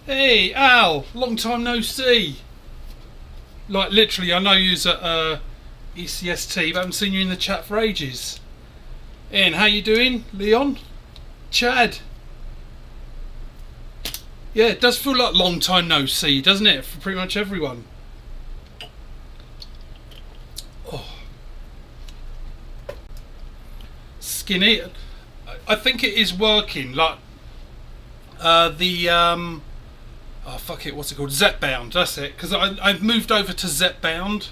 Hey, Al, long time no see. Like, literally, I know you's at ECST, but I haven't seen you in the chat for ages. Ian, how you doing? Leon? Chad? Yeah, it does feel like long time no see, doesn't it? For pretty much everyone. Oh. Skinny. I think it is working. Like, oh fuck it, what's it called? Zepbound, that's it. Because I've moved over to Zepbound.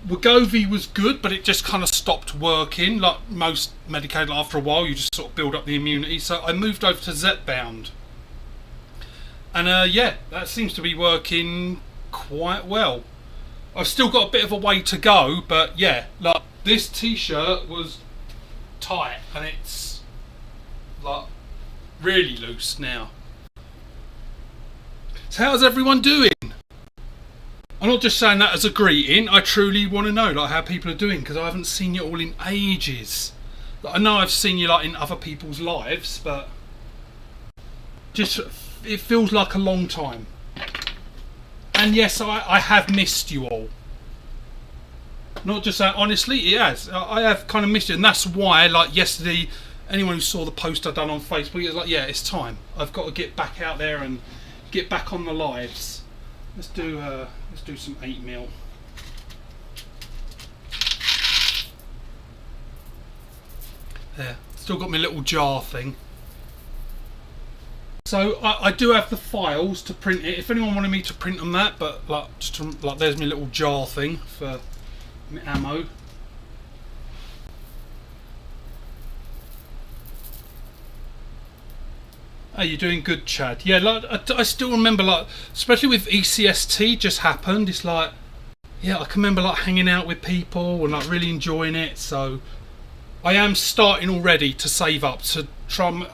Wegovy was good, but it just kind of stopped working. Like most medicated, after a while, you just sort of build up the immunity. So I moved over to Zepbound, and yeah, that seems to be working quite well. I've still got a bit of a way to go, but yeah, like this t-shirt was tight, and it's like really loose now. So how's everyone doing? I'm not just saying that as a greeting. I truly want to know like how people are doing, because I haven't seen you all in ages. Like, I know I've seen you like in other people's lives, but just it feels like a long time. And yes, I have missed you all. Not just that, honestly, it has. I have kind of missed it, and that's why, like yesterday, anyone who saw the post I done on Facebook, it was like, yeah, it's time. I've got to get back out there and get back on the lives. Let's do some 8mm. There, still got my little jar thing. So I do have the files to print it. If anyone wanted me to print on that, but like just to, like there's my little jar thing for my ammo. Oh, you're doing good, Chad. Yeah, like I still remember, like especially with ECST just happened. It's like, yeah, I can remember like hanging out with people and like really enjoying it. So I am starting already to save up to try.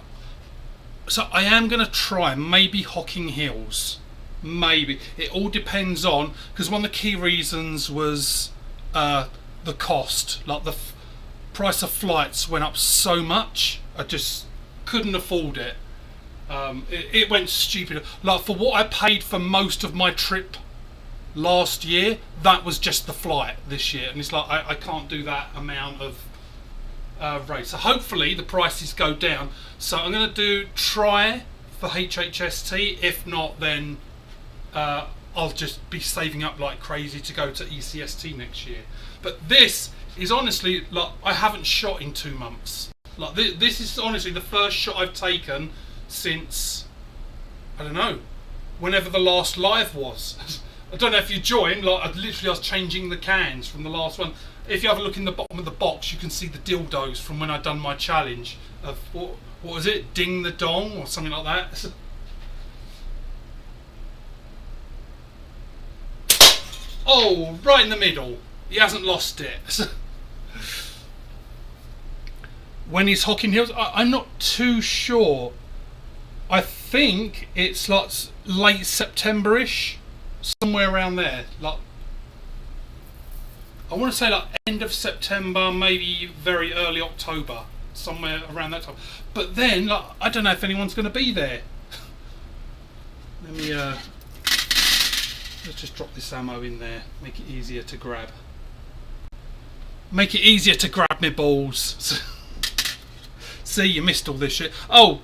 So I am going to try maybe Hocking Hills. Maybe it all depends on, because one of the key reasons was the cost. Like the price of flights went up so much, I just couldn't afford it. It went stupid. Like for what I paid for most of my trip last year, that was just the flight this year, and it's like I can't do that amount of rate. So hopefully the prices go down. So I'm going to try for HHST. If not, then I'll just be saving up like crazy to go to ECST next year. But this is honestly like I haven't shot in 2 months. Like this is honestly the first shot I've taken since, I don't know, whenever the last live was. I don't know if you joined, like I was changing the cans from the last one. If you have a look in the bottom of the box, you can see the dildos from when I'd done my challenge of, what was it, Ding the Dong or something like that. Oh, right in the middle. He hasn't lost it. When he's Hocking Hills, I'm not too sure. I think it's like late September-ish, somewhere around there. Like I want to say like end of September, maybe very early October, somewhere around that time. But then, like, I don't know if anyone's going to be there. Let me let's just drop this ammo in there, make it easier to grab. Make it easier to grab my balls. See, you missed all this shit. Oh,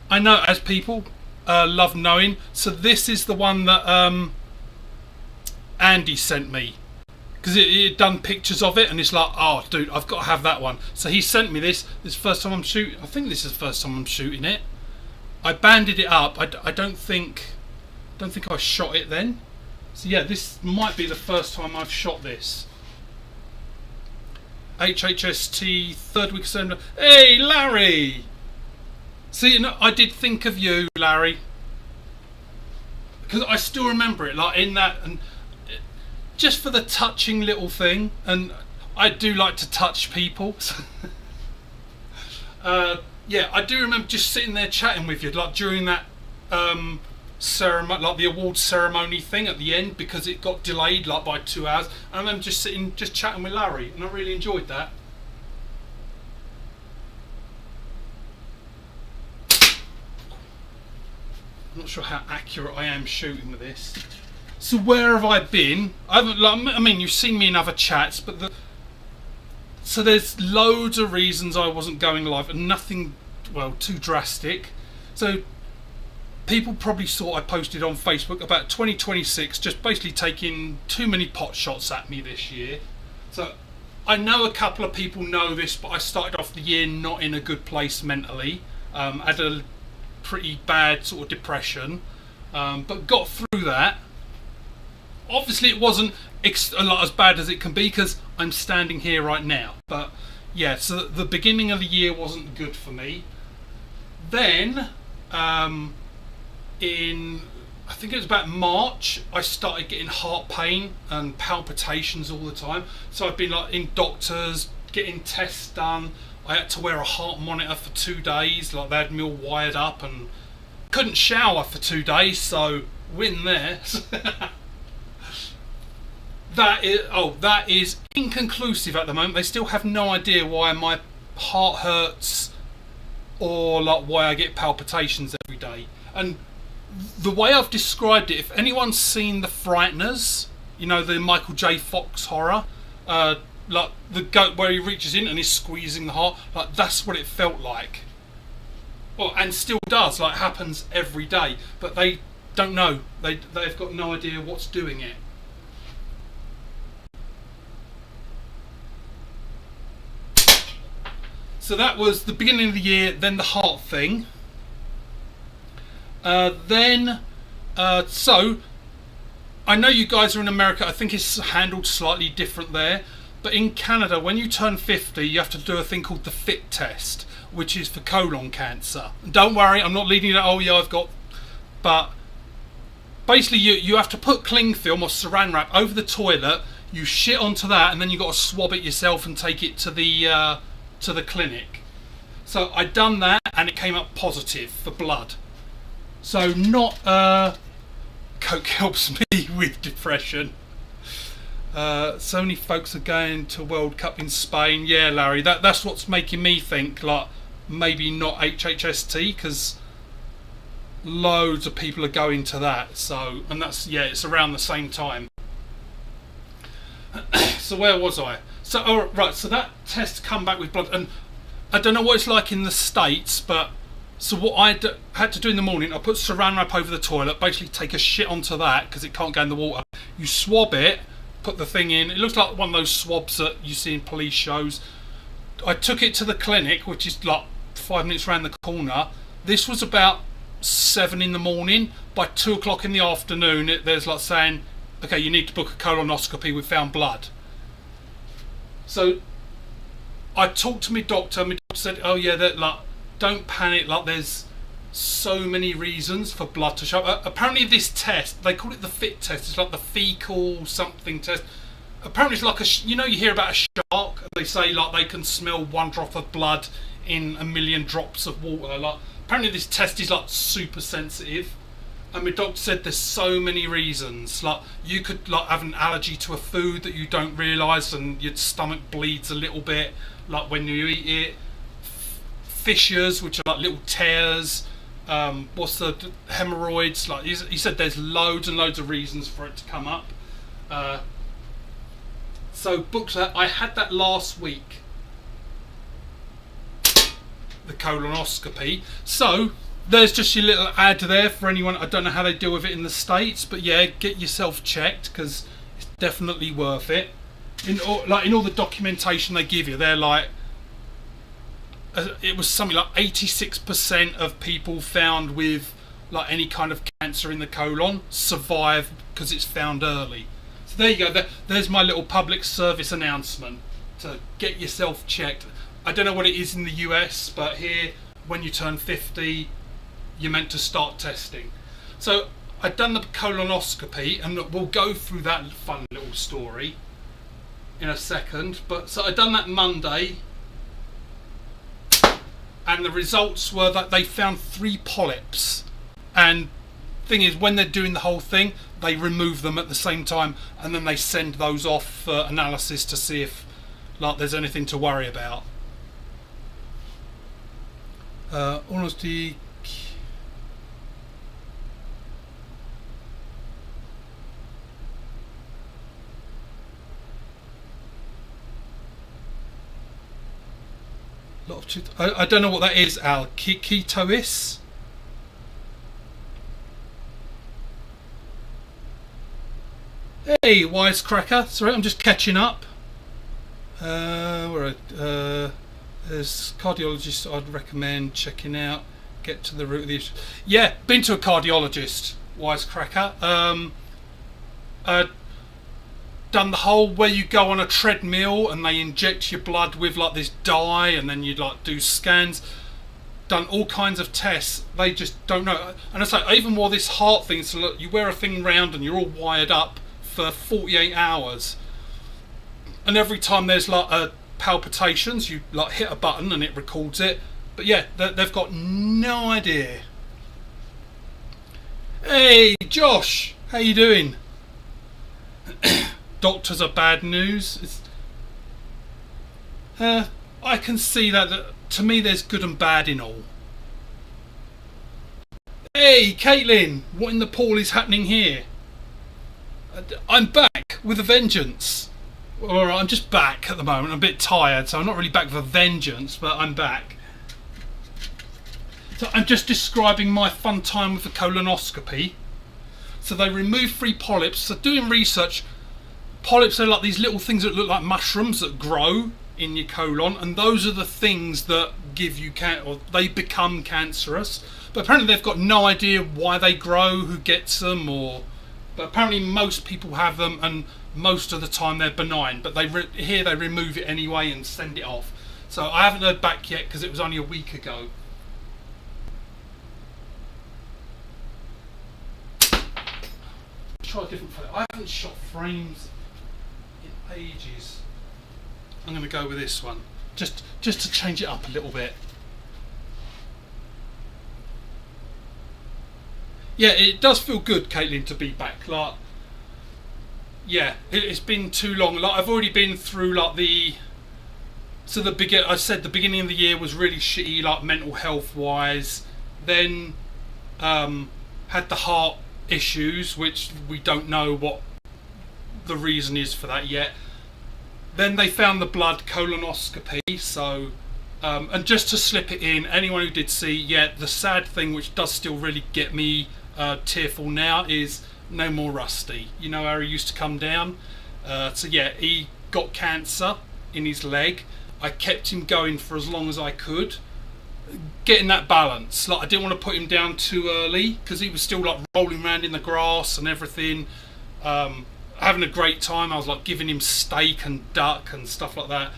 I know, as people love knowing. So this is the one that Andy sent me, because it done pictures of it, and it's like, oh, dude, I've got to have that one. So he sent me this. This is the first time I'm shooting. I think this is the first time I'm shooting it. I banded it up. I don't think I shot it then. So yeah, this might be the first time I've shot this. HHST 3rd week of September. Hey, Larry! See, no, I did think of you, Larry, because I still remember it, like in that, and just for the touching little thing. And I do like to touch people. Yeah, I do remember just sitting there chatting with you, like during that ceremony, like the awards ceremony thing at the end, because it got delayed like by 2 hours. And I remember just sitting, just chatting with Larry, and I really enjoyed that. I'm not sure how accurate I am shooting with this. So where have I been? I mean, you've seen me in other chats, but so there's loads of reasons I wasn't going live, and nothing, well, too drastic. So people probably saw I posted on Facebook about 2026 just basically taking too many pot shots at me this year. So I know a couple of people know this, but I started off the year not in a good place mentally. Had a pretty bad sort of depression, but got through that. Obviously it wasn't a lot as bad as it can be because I'm standing here right now. But yeah, so the beginning of the year wasn't good for me. Then in, I think it was about March, I started getting heart pain and palpitations all the time. So I've been like in doctors, getting tests done. I had to wear a heart monitor for 2 days, like they had me all wired up, and couldn't shower for 2 days, so win there. That is inconclusive at the moment. They still have no idea why my heart hurts or like why I get palpitations every day. And the way I've described it, if anyone's seen The Frighteners, you know, the Michael J. Fox horror, like the goat where he reaches in and is squeezing the heart, like that's what it felt like. Well, and still does, like happens every day, but they don't know. They've got no idea what's doing it. So that was the beginning of the year, then the heart thing. So I know you guys are in America. I think it's handled slightly different there. But in Canada, when you turn 50, you have to do a thing called the FIT test, which is for colon cancer. And don't worry, I'm not leading you to, oh yeah, I've got... But basically you have to put cling film or saran wrap over the toilet, you shit onto that, and then you've got to swab it yourself and take it to the clinic. So I'd done that, and it came up positive for blood. So not... Coke helps me with depression. So many folks are going to World Cup in Spain. Yeah, Larry, that's what's making me think like maybe not HHST, because loads of people are going to that. So, and that's, yeah, it's around the same time. So where was I? So right, so that test come back with blood, and I don't know what it's like in the States, but so what I had to do in the morning, I put saran wrap over the toilet, basically take a shit onto that because it can't go in the water. You swab it, put the thing in. It looks like one of those swabs that you see in police shows. I took it to the clinic, which is like 5 minutes around the corner. This was about 7 in the morning. By 2 o'clock in the afternoon, there's like saying, okay, you need to book a colonoscopy, we found blood. So I talked to my doctor. My doctor said, oh yeah, that like, don't panic, like there's so many reasons for blood to show up. Apparently this test, they call it the FIT test, it's like the fecal something test. Apparently it's like you know, you hear about a shark, they say like they can smell 1 drop of blood in 1,000,000 drops of water. Like apparently this test is like super sensitive, and my doctor said there's so many reasons. Like you could like have an allergy to a food that you don't realise, and your stomach bleeds a little bit like when you eat it. Fissures, which are like little tears, what's the hemorrhoids, like he said there's loads and loads of reasons for it to come up. So booked that. I had that last week, the colonoscopy. So there's just your little ad there for anyone. I don't know how they deal with it in the States, but yeah, get yourself checked because it's definitely worth it. In all the documentation they give you, they're like, it was something like 86% of people found with like any kind of cancer in the colon survive because it's found early. So there you go. There's my little public service announcement to get yourself checked. I don't know what it is in the US, but here, when you turn 50, you're meant to start testing. So I'd done the colonoscopy, and we'll go through that fun little story in a second. But so I'd done that Monday. And the results were that they found 3 polyps. And thing is, when they're doing the whole thing, they remove them at the same time, and then they send those off for analysis to see if like there's anything to worry about. Honesty. I don't know what that is, Al. Ketois? Hey, wisecracker. Sorry, I'm just catching up. There's cardiologists I'd recommend checking out. Get to the root of the issue. Yeah, been to a cardiologist, wisecracker. Done the whole where you go on a treadmill and they inject your blood with like this dye and then you like do scans. Done all kinds of tests. They just don't know. And it's like, I even wore this heart thing, so look, you wear a thing round and you're all wired up for 48 hours. And every time there's like palpitations, you like hit a button and it records it. But yeah, they've got no idea. Hey, Josh, how you doing? Doctors are bad news. I can see that to me there's good and bad in all. Hey, Caitlin, what in the pool is happening here? I'm back with a vengeance. Alright, I'm just back at the moment. I'm a bit tired, so I'm not really back with a vengeance, but I'm back. So I'm just describing my fun time with the colonoscopy. So they remove 3 polyps. So doing research, polyps are like these little things that look like mushrooms that grow in your colon, and those are the things that give you or they become cancerous. But apparently they've got no idea why they grow, who gets them, but apparently most people have them, and most of the time they're benign. But here they remove it anyway and send it off. So I haven't heard back yet because it was only a week ago. Try a different frame. I haven't shot frames in ages. I'm going to go with this one, just to change it up a little bit. Yeah, it does feel good, Caitlin, to be back. Like, yeah, it's been too long. Like, I've already been through like I said the beginning of the year was really shitty, like mental health wise. Then had the heart issues, which we don't know what the reason is for that yet. Then they found the blood colonoscopy, so and just to slip it in, anyone who did see, yeah, the sad thing which does still really get me tearful now is no more Rusty. You know how he used to come down? So yeah, he got cancer in his leg. I kept him going for as long as I could, getting that balance. Like, I didn't want to put him down too early because he was still like rolling around in the grass and everything, having a great time. I was like giving him steak and duck and stuff like that.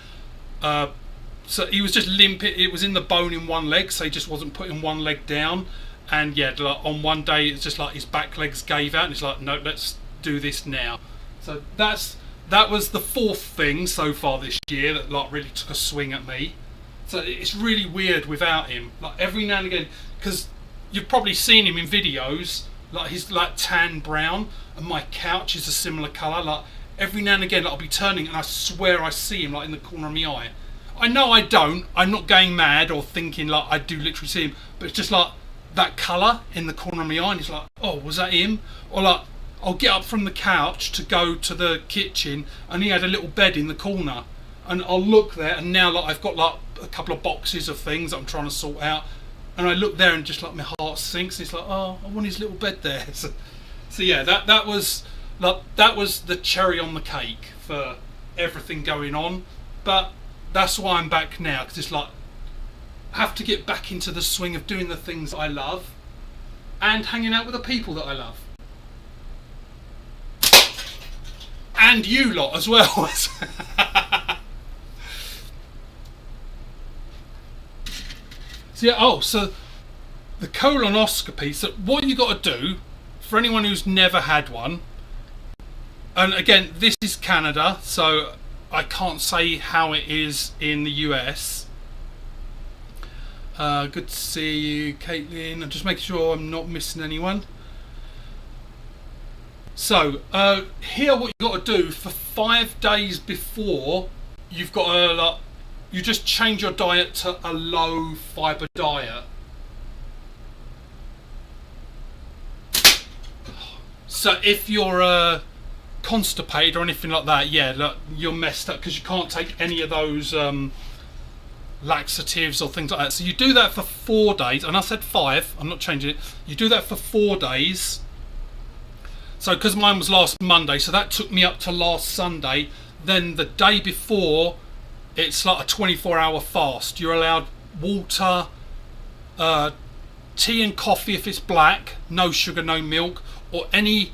So he was just limping. It was in the bone in one leg, so he just wasn't putting one leg down. And yeah, like on one day it's just like his back legs gave out and it's like, no, let's do this now. So that was the 4th thing so far this year that like really took a swing at me. So it's really weird without him. Like every now and again, because you've probably seen him in videos, like he's like tan brown, and my couch is a similar colour. Like every now and again, like, I'll be turning and I swear I see him like in the corner of my eye. I know I don't. I'm not going mad or thinking like I do literally see him, but it's just like that colour in the corner of my eye, and it's like, oh, was that him? Or like, I'll get up from the couch to go to the kitchen, and he had a little bed in the corner, and I'll look there, and now like I've got like a couple of boxes of things that I'm trying to sort out, and I look there and just like my heart sinks. And it's like, oh, I want his little bed there. So yeah, that was the cherry on the cake for everything going on. But that's why I'm back now, because it's like I have to get back into the swing of doing the things I love and hanging out with the people that I love. And you lot as well. So yeah, so the colonoscopy. So what you got to do, for anyone who's never had one, and again, this is Canada, so I can't say how it is in the US. Good to see you, Caitlin. I'm just making sure I'm not missing anyone. So here, what you got to do for 5 days before, you've got to you just change your diet to a low fibre diet. So if you're constipated or anything like that, yeah, you're messed up because you can't take any of those laxatives or things like that. So you do that for 4 days, and I said 5, I'm not changing it. You do that for 4 days. So because mine was last Monday, so that took me up to last Sunday. Then the day before, it's like a 24-hour fast. You're allowed water, tea and coffee if it's black, no sugar, no milk, or any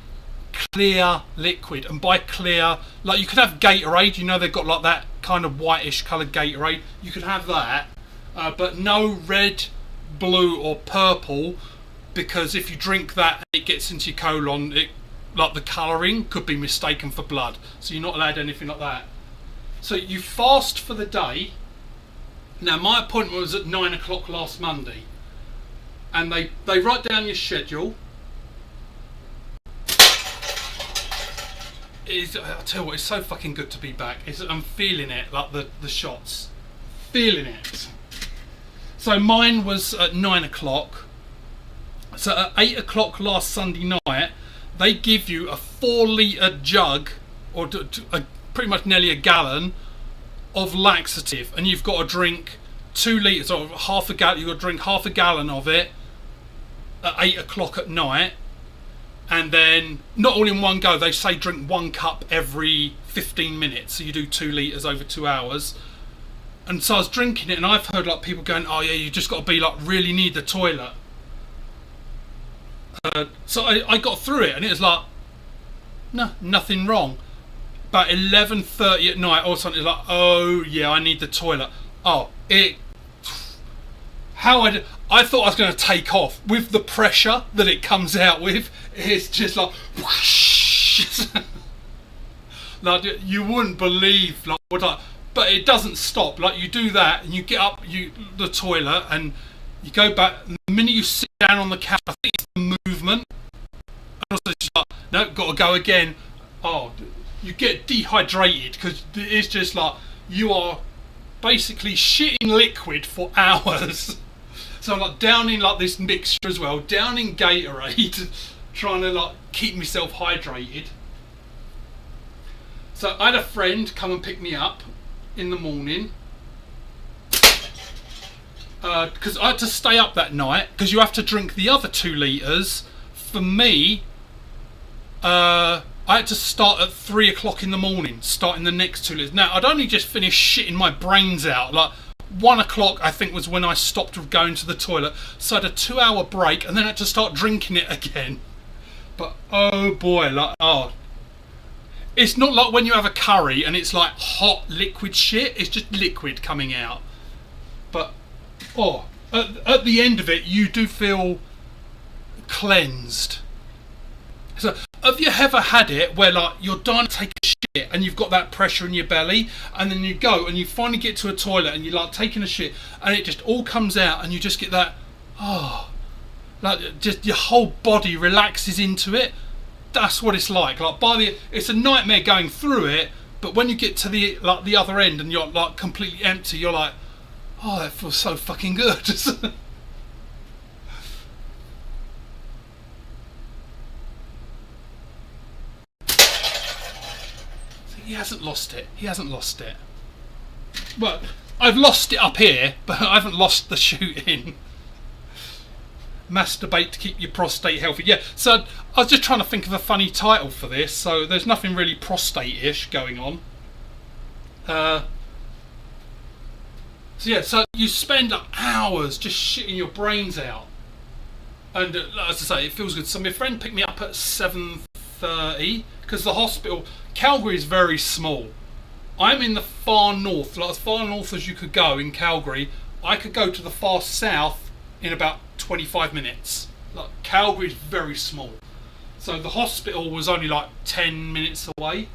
clear liquid. And by clear, like you could have Gatorade, you know they've got like that kind of whitish coloured Gatorade, you could have that, but no red, blue or purple, because if you drink that and it gets into your colon, it, like the colouring could be mistaken for blood, so you're not allowed anything like that. So you fast for the day. Now my appointment was at 9 o'clock last Monday, and they write down your schedule. I tell you what, it's so fucking good to be back. I'm feeling it, like the shots. Feeling it. So mine was at 9 o'clock. So at 8 o'clock last Sunday night, they give you a 4-litre jug, or pretty much nearly a gallon, of laxative. And you've got to drink 2 litres, or half a gallon. You've got to drink half a gallon of it at 8 o'clock at night. And then, not all in one go, they say drink 1 cup every 15 minutes. So you do 2 litres over 2 hours. And so I was drinking it, and I've heard like people going, oh yeah, you just got to be like, really need the toilet. So I got through it, and it was like, no, nothing wrong. About 11:30 at night, all of a sudden it's like, oh yeah, I need the toilet. Oh, I thought I was going to take off with the pressure that it comes out with. It's just like whoosh. Like you wouldn't believe like what but it doesn't stop. Like you do that and you get up the toilet and you go back. And the minute you sit down on the couch, I think it's the movement. And also it's just like, no, got to go again. Oh, you get dehydrated because it's just like you are basically shitting liquid for hours. So I'm like downing like this mixture as well, downing Gatorade, trying to like keep myself hydrated. So I had a friend come and pick me up in the morning because I had to stay up that night because you have to drink the other 2 litres. For me, I had to start at 3 o'clock in the morning, starting the next 2 litres. Now I'd only just finished shitting my brains out, like 1 o'clock I think was when I stopped going to the toilet, so I had a 2-hour break and then I had to start drinking it again. But oh boy, like it's not like when you have a curry and it's like hot liquid shit, it's just liquid coming out. But at the end of it you do feel cleansed. So have you ever had it where like you're dying to take a shit and you've got that pressure in your belly, and then you go and you finally get to a toilet and you're like taking a shit and it just all comes out and you just get that like just your whole body relaxes into it? That's what it's like. Like it's a nightmare going through it, but when you get to the other end and you're like completely empty, you're like, oh, that feels so fucking good. He hasn't lost it. He hasn't lost it. Well, I've lost it up here, but I haven't lost the shooting. Masturbate to keep your prostate healthy. Yeah, so I was just trying to think of a funny title for this. So there's nothing really prostate-ish going on. So yeah, so you spend hours just shitting your brains out. And as I say, it feels good. So my friend picked me up at 7:30 because the hospital, Calgary is very small. I'm in the far north, like as far north as you could go in Calgary. I could go to the far south in about 25 minutes. Like Calgary is very small. So the hospital was only like 10 minutes away.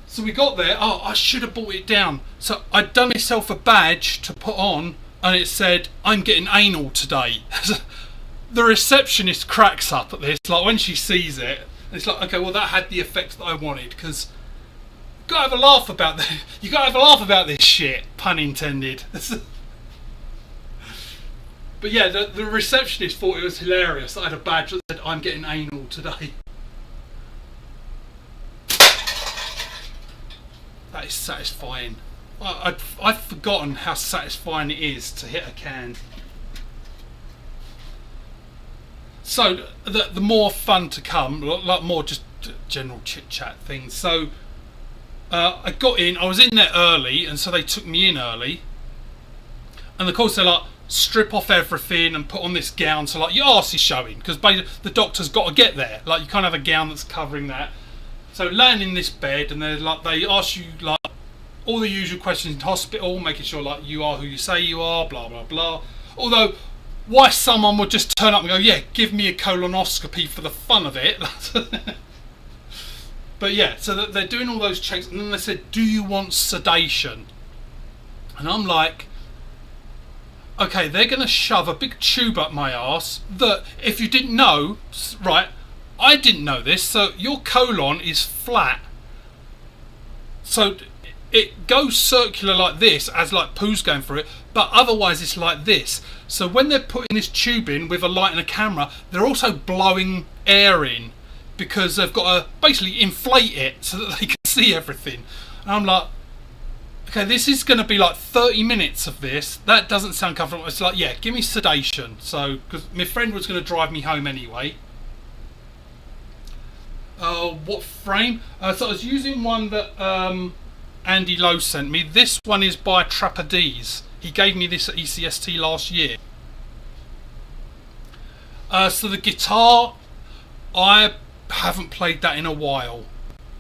So we got there. Oh, I should have brought it down. So I'd done myself a badge to put on and it said, I'm getting anal today. The receptionist cracks up at this, like when she sees it. It's like, okay, well that had the effect that I wanted, because you gotta have a laugh about this. You gotta have a laugh about this shit, pun intended. But yeah, the receptionist thought it was hilarious. I had a badge that said, I'm getting anal today. That is satisfying. I've forgotten how satisfying it is to hit a can. So the more fun to come, like more just general chit chat things. So I got in. I was in there early, and so they took me in early. And of course they're like, strip off everything and put on this gown, so like your arse is showing, because the doctor's got to get there. Like you can't have a gown that's covering that. So laying in this bed, and they ask you like all the usual questions in hospital, making sure like you are who you say you are, blah blah blah. Although, why someone would just turn up and go, yeah, give me a colonoscopy for the fun of it. But yeah, so they're doing all those checks, and then they said, do you want sedation? And I'm like, okay, they're going to shove a big tube up my arse that, if you didn't know, right, I didn't know this, so your colon is flat. So it goes circular like this, as like poo's going through it, but otherwise it's like this. So when they're putting this tube in with a light and a camera, they're also blowing air in, because they've got to basically inflate it so that they can see everything. And I'm like, okay, this is going to be like 30 minutes of this. That doesn't sound comfortable. It's like, yeah, give me sedation. So, because my friend was going to drive me home anyway. What frame? So I was using one that Andy Lowe sent me. This one is by Trapeze. He gave me this at ECST last year. So the guitar, I haven't played that in a while.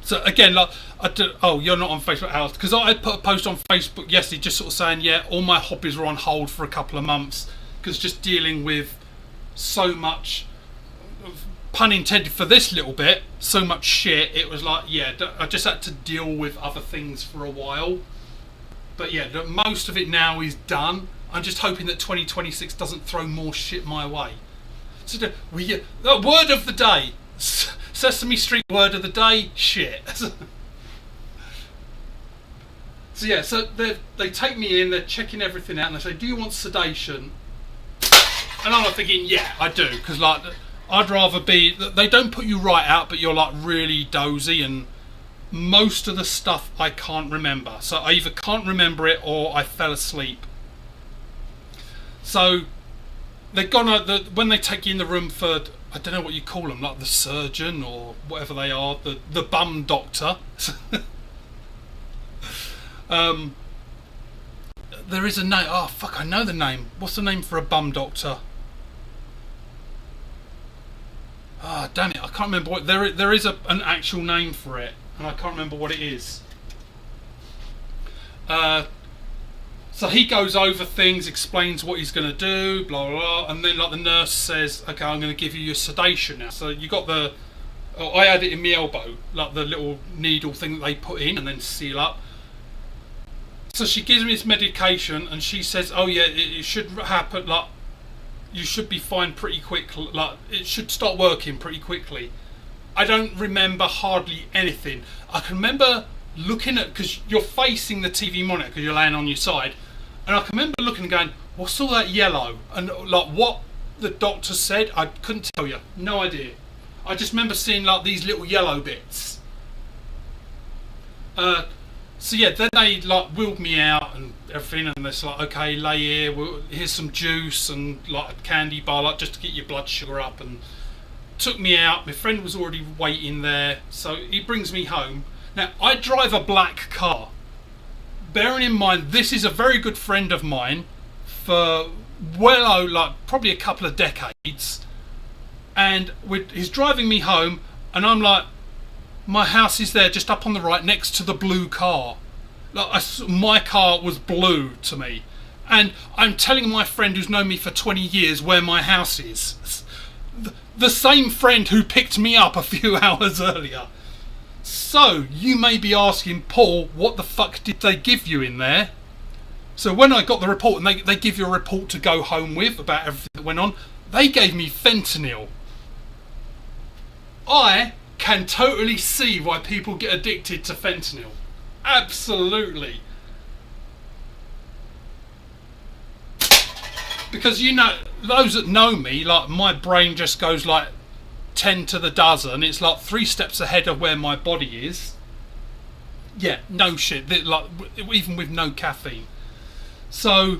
So again, like, you're not on Facebook, Alex, because I put a post on Facebook yesterday just sort of saying, yeah, all my hobbies were on hold for a couple of months, because just dealing with so much, pun intended for this little bit, so much shit, it was like, yeah, I just had to deal with other things for a while. But yeah, most of it now is done. I'm just hoping that 2026 doesn't throw more shit my way. So the word of the day, Sesame Street word of the day, shit. So yeah, so they take me in, they're checking everything out, and they say, do you want sedation? And I'm like thinking, yeah, I do, because like, I'd rather be, they don't put you right out, but you're like really dozy, and most of the stuff I can't remember. So I either can't remember it or I fell asleep. So they're gonna, when they take you in the room for, I don't know what you call them, like the surgeon or whatever they are, the bum doctor. There is a name. Oh fuck, I know the name. What's the name for a bum doctor? Ah, damn it, I can't remember what. There is an actual name for it, and I can't remember what it is. So he goes over things, explains what he's going to do, blah, blah, blah, and then like the nurse says, okay, I'm going to give you your sedation now. So you got I had it in my elbow, like the little needle thing that they put in and then seal up. So she gives me this medication, and she says, oh yeah, it should happen, like, you should be fine pretty quick, like, it should start working pretty quickly. I don't remember hardly anything. I can remember looking at, because you're facing the TV monitor because you're laying on your side, and I can remember looking and going, what's all that yellow? And like what the doctor said, I couldn't tell you, no idea. I just remember seeing like these little yellow bits. So yeah, then they like wheeled me out and everything, and they're like, okay, lay here, here's some juice and like a candy bar, like just to get your blood sugar up, and took me out. My friend was already waiting there, so he brings me home. Now, I drive a black car. Bearing in mind, this is a very good friend of mine for like probably a couple of decades, and he's driving me home, and I'm like, my house is there just up on the right next to the blue car. Like my car was blue to me, and I'm telling my friend who's known me for 20 years where my house is. The same friend who picked me up a few hours earlier. So you may be asking, Paul, what the fuck did they give you in there? So when I got the report, and they give you a report to go home with about everything that went on, they gave me fentanyl. I can totally see why people get addicted to fentanyl. Absolutely. Because, you know, those that know me, like, my brain just goes like 10 to the dozen. It's like 3 steps ahead of where my body is. Yeah, no shit. Like even with no caffeine. So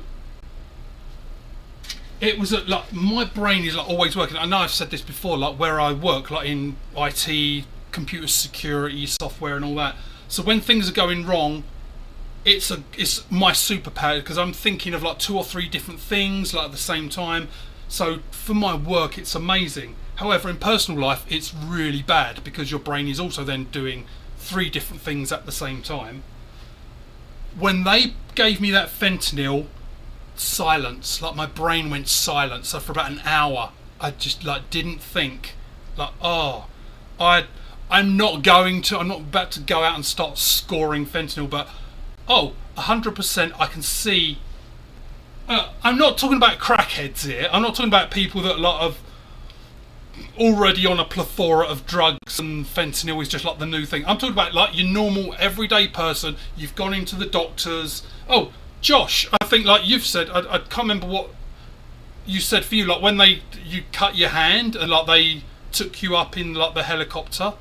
it was like my brain is like always working. I know I've said this before, like where I work, like in IT, computer security, software, and all that. So when things are going wrong, it's my superpower because I'm thinking of like 2 or 3 different things like at the same time. So for my work, it's amazing. However, in personal life, it's really bad because your brain is also then doing 3 different things at the same time. When they gave me that fentanyl, silence, like my brain went silent. So for about an hour, I just like didn't think, like, oh, I'm not about to go out and start scoring fentanyl, but 100% I can see. I'm not talking about crackheads here. I'm not talking about people that are already on a plethora of drugs and fentanyl is just like the new thing. I'm talking about like your normal everyday person. You've gone into the doctors. Oh, Josh, I think like you've said, I can't remember what you said for you, like when you cut your hand and like they took you up in like the helicopter.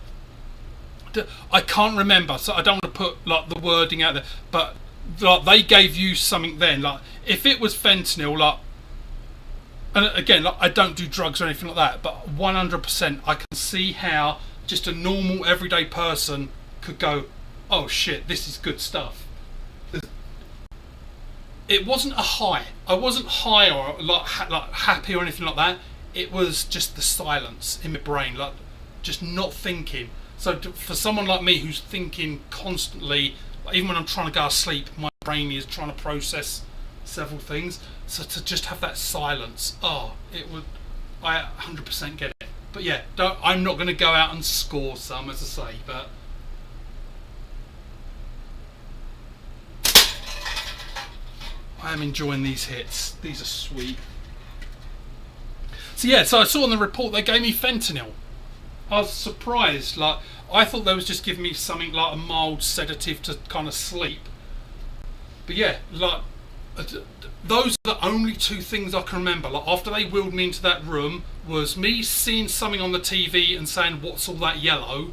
I can't remember, so I don't want to put like the wording out there, but like they gave you something then, like if it was fentanyl, like, and again, like I don't do drugs or anything like that, but 100% I can see how just a normal everyday person could go, oh shit, this is good stuff. It wasn't a high. I wasn't high or like happy or anything like that. It was just the silence in my brain, like just not thinking. So for someone like me who's thinking constantly, like even when I'm trying to go to sleep, my brain is trying to process several things. So to just have that silence, I 100% get it. But yeah, I'm not going to go out and score some, as I say, but I am enjoying these hits. These are sweet. So yeah, so I saw in the report they gave me fentanyl. I was surprised. Like I thought they was just giving me something like a mild sedative to kind of sleep. But yeah, like those are the only 2 things I can remember. Like after they wheeled me into that room, was me seeing something on the TV and saying, "What's all that yellow?"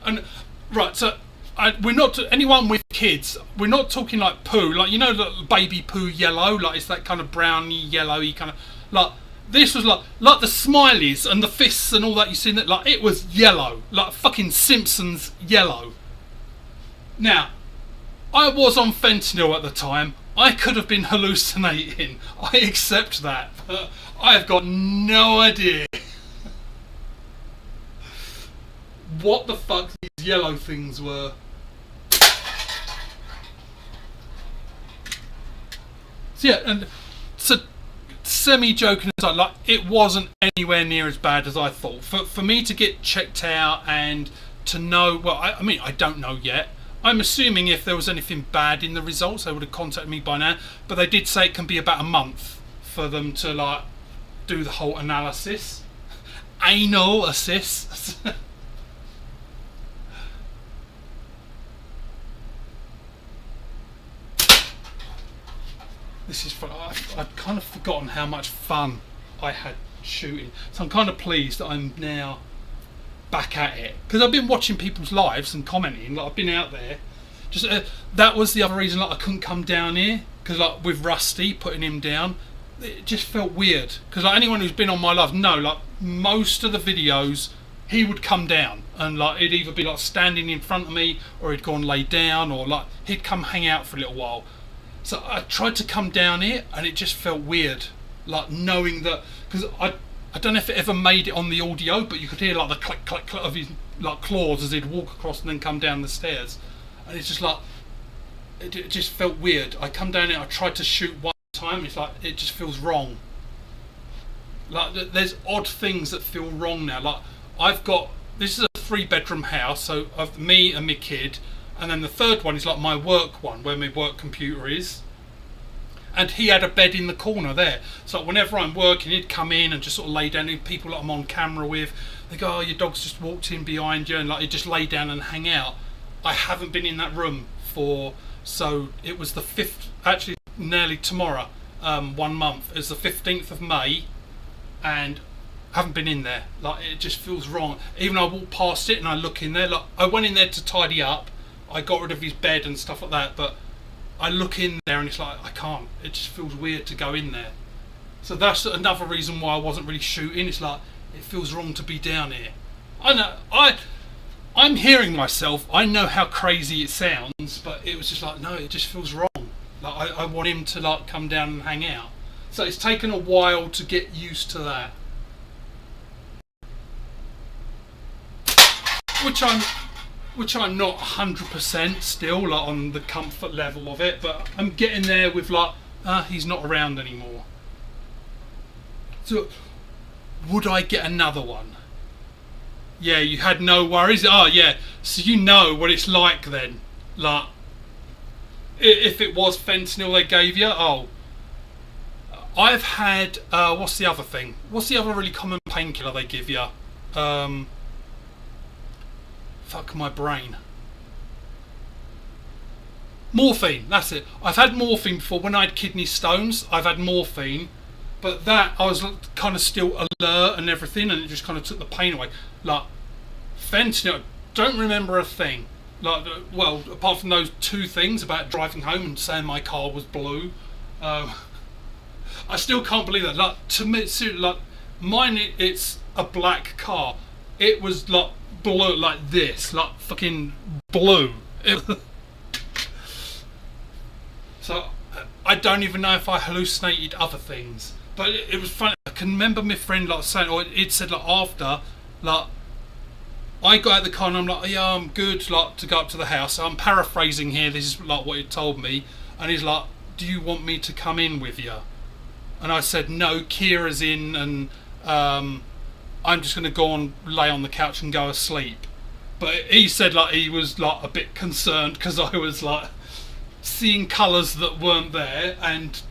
And right, so we're not anyone with kids. We're not talking like poo, like you know, the baby poo yellow. Like it's that kind of browny, yellowy kind of like. This was like the smileys and the fists and all that you seen that like it was yellow, like fucking Simpsons yellow. Now, I was on fentanyl at the time. I could have been hallucinating. I accept that. I have got no idea what the fuck these yellow things were. So yeah, and so semi-joking aside, like it wasn't anywhere near as bad as I thought. For me to get checked out and to know, well, I mean, I don't know yet. I'm assuming if there was anything bad in the results, they would have contacted me by now. But they did say it can be about a month for them to like do the whole analysis, anal assist. This is fun. I've kind of forgotten how much fun I had shooting, so I'm kind of pleased that I'm now back at it because I've been watching people's lives and commenting. Like I've been out there. Just that was the other reason like I couldn't come down here because like with Rusty putting him down, it just felt weird. Because like anyone who's been on my live know, like most of the videos he would come down and like he'd either be like standing in front of me or he'd go and lay down or like he'd come hang out for a little while. So I tried to come down here and it just felt weird, like knowing that, because I don't know if it ever made it on the audio, but you could hear like the click click click of his like claws as he'd walk across and then come down the stairs, and it's just like it just felt weird. I come down here, I tried to shoot one time, it's like it just feels wrong. Like there's odd things that feel wrong now. Like I've got, this is a 3-bedroom house, so of me and my kid. And then the third one is like my work one, where my work computer is. And he had a bed in the corner there. So whenever I'm working, he'd come in and just sort of lay down. People that I'm on camera with, they go, "Oh, your dog's just walked in behind you," and like he'd just lay down and hang out. I haven't been in that room so it was the 5th, actually nearly tomorrow, 1 month. It's the 15th of May, and I haven't been in there. Like it just feels wrong. Even I walk past it and I look in there. Like I went in there to tidy up. I got rid of his bed and stuff like that, but I look in there and it's like, I can't. It just feels weird to go in there. So that's another reason why I wasn't really shooting. It's like, it feels wrong to be down here. I know, I'm hearing myself. I know how crazy it sounds, but it was just like, no, it just feels wrong. Like I want him to like come down and hang out. So it's taken a while to get used to that. Which I'm not 100% still, like on the comfort level of it, but I'm getting there with like, he's not around anymore. So, would I get another one? Yeah, you had no worries. Oh yeah, so you know what it's like then. Like, if it was fentanyl they gave you, oh. I've had, what's the other thing? What's the other really common painkiller they give you? Fuck my brain. Morphine, that's it. I've had morphine before. When I had kidney stones, I've had morphine. But that, I was kind of still alert and everything, and it just kind of took the pain away. Like, fentanyl, don't remember a thing. Like, well, apart from those two things about driving home and saying my car was blue. I still can't believe that. Like, to me, like, mine, it's a black car. It was like blue, like this, like fucking blue. So I don't even know if I hallucinated other things, but it was funny. I can remember my friend like saying, or it said like after, like I got out of the car and I'm like, yeah, I'm good, like to go up to the house. So I'm paraphrasing here. This is like what he told me, and he's like, do you want me to come in with you? And I said, no, Kira's in, and I'm just going to go and lay on the couch and go asleep. But he said like he was like a bit concerned because I was like seeing colours that weren't there and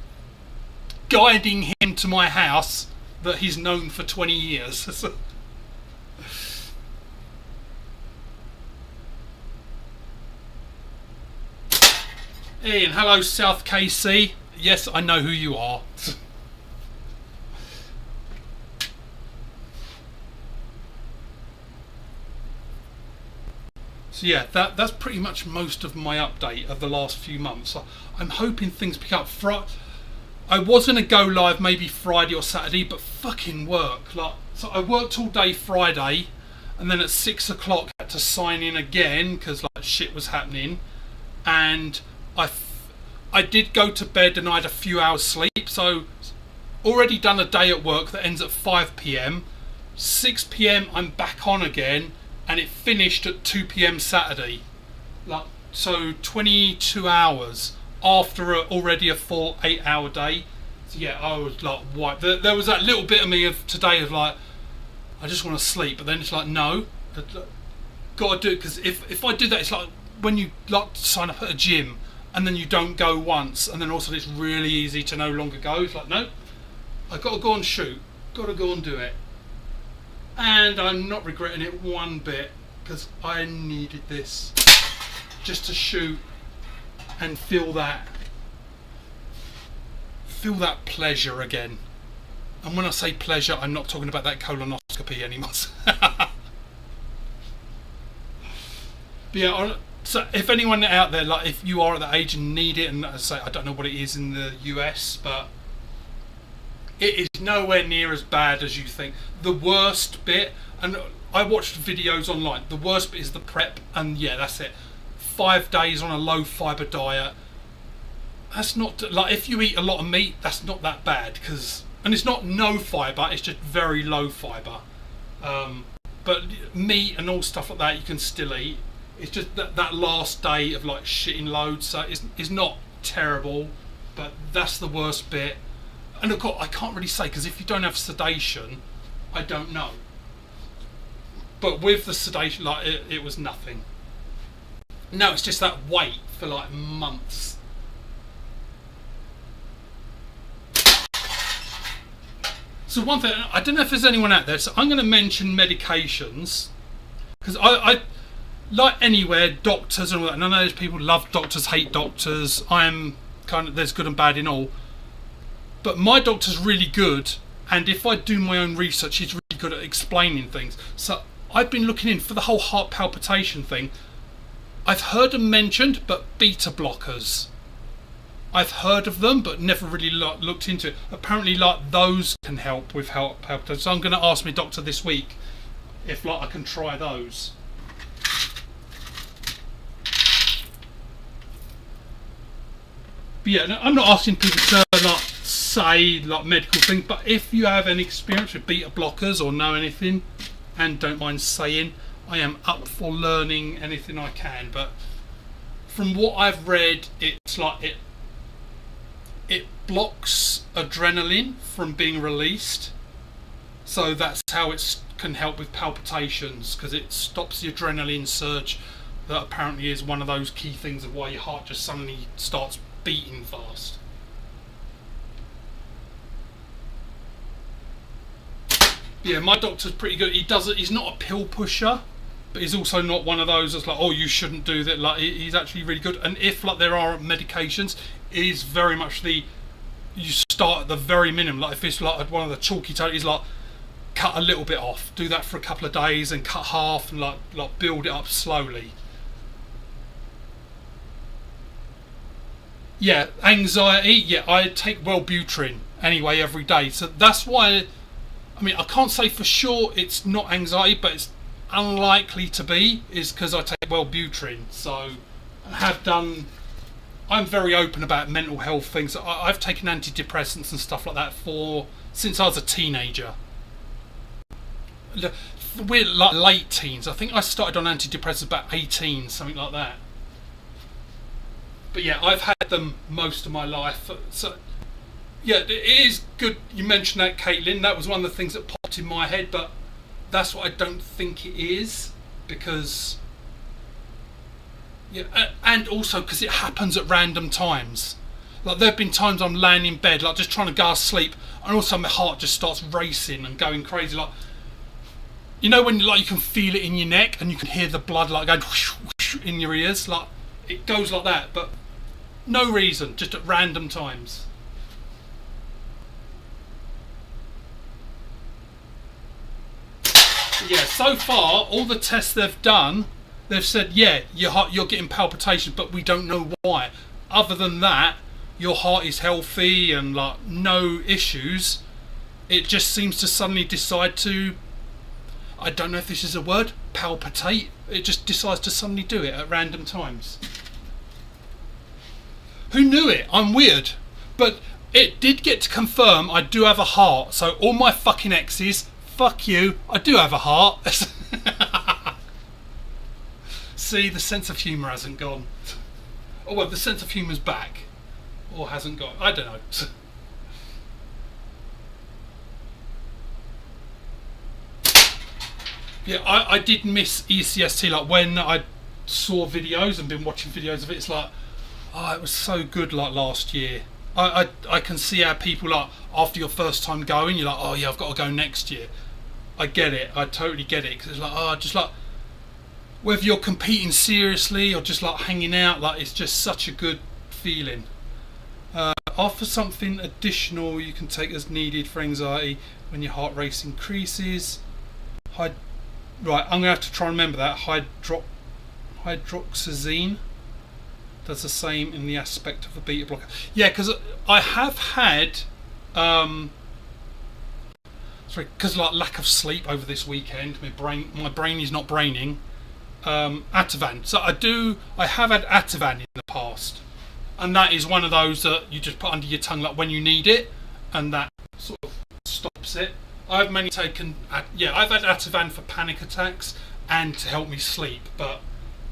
guiding him to my house that he's known for 20 years. Ian, hello South KC. Yes, I know who you are. So yeah, that's pretty much most of my update of the last few months. I'm hoping things pick up. I was going to go live maybe Friday or Saturday, but fucking work. Like, so I worked all day Friday, and then at 6 o'clock I had to sign in again because like shit was happening, and I did go to bed and I had a few hours sleep. So already done a day at work that ends at 5 p.m. 6 p.m. I'm back on again. And it finished at 2 p.m. Saturday, like so 22 hours after already a full 8-hour day. So yeah, I was like wiped. There was that little bit of me of today of like, I just want to sleep, but then it's like no, gotta do it, because if I do that, it's like when you like sign up at a gym and then you don't go once, and then also it's really easy to no longer go. It's like no, I gotta go and shoot, gotta go and do it. And I'm not regretting it one bit, because I needed this just to shoot and feel that pleasure again. And when I say pleasure, I'm not talking about that colonoscopy anymore. But yeah, so if anyone out there, like if you are at that age and need it, and I say I don't know what it is in the US, but it is nowhere near as bad as you think. The worst bit, and I watched videos online, the worst bit is the prep, and yeah, that's it. 5 days on a low fibre diet. That's not, like if you eat a lot of meat, that's not that bad, and it's not no fibre, it's just very low fibre. But meat and all stuff like that you can still eat. It's just that last day of like shitting loads, so it's not terrible, but that's the worst bit. And of course, I can't really say, because if you don't have sedation, I don't know. But with the sedation, like it was nothing. No, it's just that wait for like months. So one thing, I don't know if there's anyone out there, so I'm going to mention medications, because I like anywhere, doctors and all that, and I know there's people who love doctors, hate doctors. I'm kind of, there's good and bad in all. But my doctor's really good, and if I do my own research, he's really good at explaining things. So I've been looking in for the whole heart palpitation thing. I've heard them mentioned, but beta blockers. I've heard of them, but never really looked into it. Apparently, like, those can help with palpitations. So I'm going to ask my doctor this week if like I can try those. But yeah, no, I'm not asking people to like say like medical things, but if you have any experience with beta blockers or know anything, and don't mind saying, I am up for learning anything I can. But from what I've read, it's like it blocks adrenaline from being released, so that's how it can help with palpitations, because it stops the adrenaline surge that apparently is one of those key things of why your heart just suddenly starts beating fast. Yeah, my doctor's pretty good. He's not a pill pusher, but he's also not one of those that's like, oh, you shouldn't do that. Like, he's actually really good. And if like there are medications, it is very much you start at the very minimum. Like if it's like one of the chalky tones, he's like, cut a little bit off, do that for a couple of days, and cut half, and like build it up slowly. Yeah, anxiety. Yeah, I take Wellbutrin anyway every day, so that's why. I mean, I can't say for sure it's not anxiety, but it's unlikely to be, is because I take Wellbutrin. So I have done. I'm very open about mental health things. I've taken antidepressants and stuff like that since I was a teenager. We're like late teens. I think I started on antidepressants about 18, something like that. But yeah, I've had them most of my life. So yeah, it is good you mentioned that, Caitlin. That was one of the things that popped in my head, but that's what I don't think it is, because yeah, and also because it happens at random times. Like there have been times I'm laying in bed, like just trying to go to sleep, and also my heart just starts racing and going crazy. Like, you know when like you can feel it in your neck and you can hear the blood like going whoosh, whoosh in your ears, like it goes like that, but no reason, just at random times. Yeah, so far all the tests they've done, they've said yeah, your heart, you're getting palpitations, but we don't know why. Other than that, your heart is healthy and like no issues. It just seems to suddenly decide to, I don't know if this is a word, palpitate. It just decides to suddenly do it at random times. Who knew it? I'm weird. But it did get to confirm I do have a heart. So all my fucking exes, fuck you, I do have a heart. See, the sense of humour hasn't gone. Oh well, the sense of humour's back. Or hasn't gone. I don't know. Yeah, I did miss ECST. Like when I saw videos and been watching videos of it, it's like, oh, it was so good like last year. I can see how people like after your first time going, you're like, oh yeah, I've got to go next year. I get it. I totally get it, because it's like, oh, just like whether you're competing seriously or just like hanging out, like it's just such a good feeling. Offer something additional you can take as needed for anxiety when your heart rate increases. Right, I'm gonna have to try and remember that. Hydroxyzine does the same in the aspect of a beta blocker. Yeah, because I have had because like lack of sleep over this weekend, my brain is not braining. Ativan. So I have had Ativan in the past, and that is one of those that you just put under your tongue like when you need it, and that sort of stops it. I've mainly taken, I've had Ativan for panic attacks and to help me sleep, but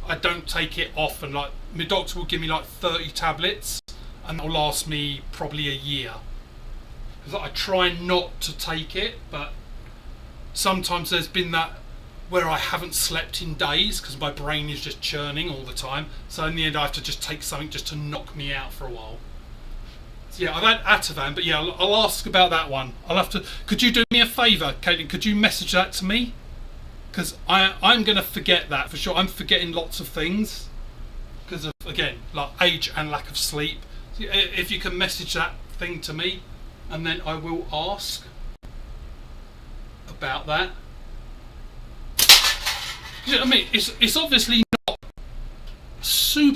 I don't take it often. Like my doctor will give me like 30 tablets, and that'll last me probably a year. Because I try not to take it, but sometimes there's been that where I haven't slept in days because my brain is just churning all the time. So in the end, I have to just take something just to knock me out for a while. So yeah, I've had Ativan, but yeah, I'll ask about that one. I'll have to. Could you do me a favour, Caitlin? Could you message that to me? Because I'm going to forget that for sure. I'm forgetting lots of things because of, again, like age and lack of sleep. So if you can message that thing to me, and then I will ask about that. I mean, it's obviously not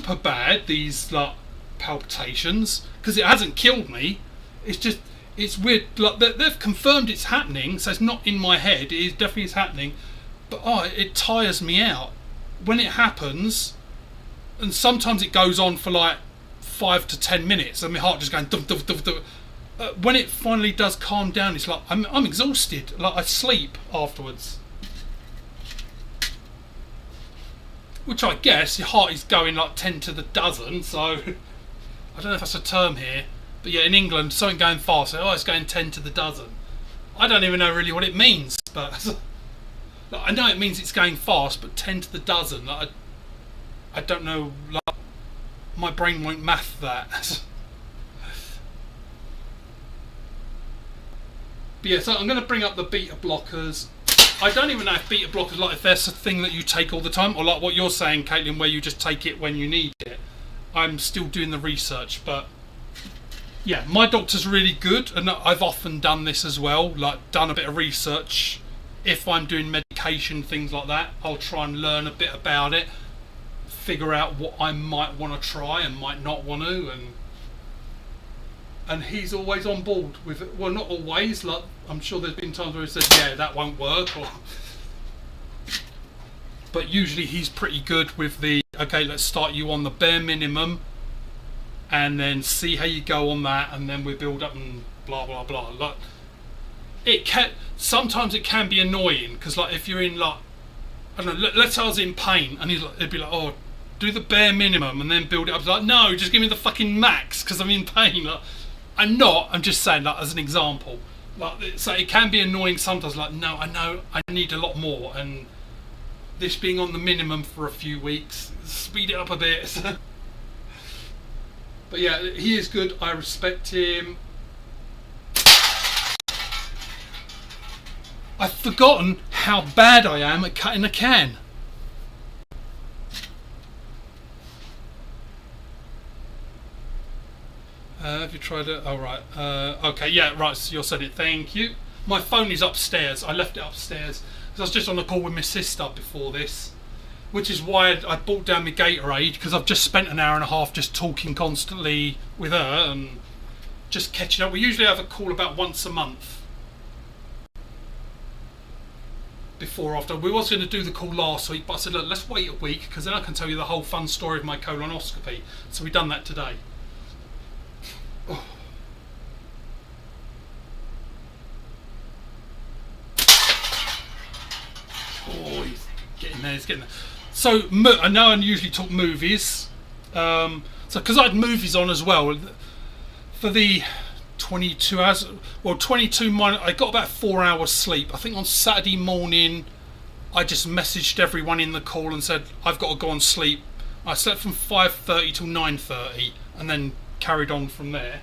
super bad, these like palpitations, because it hasn't killed me. It's just, it's weird. Like they've confirmed it's happening, so it's not in my head. It is definitely is happening, but it tires me out when it happens, and sometimes it goes on for like 5 to 10 minutes, and my heart just going dum dum dum dum. When it finally does calm down, it's like I'm exhausted. Like I sleep afterwards, which I guess your heart is going like 10 to the dozen. So I don't know if that's a term here, but yeah, in England, something going fast. So, it's going 10 to the dozen. I don't even know really what it means, but like, I know it means it's going fast, but 10 to the dozen. Like, I don't know. Like, my brain won't math that. But yeah, so I'm going to bring up the beta blockers. I don't even know if beta blockers, like if there's a thing that you take all the time, or like what you're saying, Caitlin, where you just take it when you need it. I'm still doing the research, but yeah, my doctor's really good, and I've often done this as well, like done a bit of research. If I'm doing medication, things like that, I'll try and learn a bit about it, figure out what I might want to try and might not want to, and he's always on board with it. Well, not always, like I'm sure there's been times where he said, yeah, that won't work, but usually he's pretty good with the, okay, let's start you on the bare minimum and then see how you go on that, and then we build up and blah blah blah. Like sometimes it can be annoying, because like if you're in like, I don't know, let's say I was in pain, and he'd be like, oh, do the bare minimum and then build it up. Like, no, just give me the fucking max because I'm in pain. Like, I'm just saying, like, as an example. Like, so it can be annoying sometimes, like, no, I know I need a lot more, and this being on the minimum for a few weeks, speed it up a bit. But yeah, he is good, I respect him. I've forgotten how bad I am at cutting a can. Have you tried it? Oh, right. Okay, yeah, right, so you said it. Thank you. My phone is upstairs. I left it upstairs because I was just on a call with my sister before this, which is why I brought down my Gatorade, because I've just spent an hour and a half just talking constantly with her and just catching up. We usually have a call about once a month. After. We was going to do the call last week, but I said, look, let's wait a week, because then I can tell you the whole fun story of my colonoscopy. So we've done that today. Oh, he's getting there, So, I know I usually talk movies. So, because I had movies on as well, for the 22 hours, well, 22 minus, I got about 4 hours sleep. I think on Saturday morning, I just messaged everyone in the call and said, I've got to go and sleep. I slept from 5:30 till 9:30, and then carried on from there.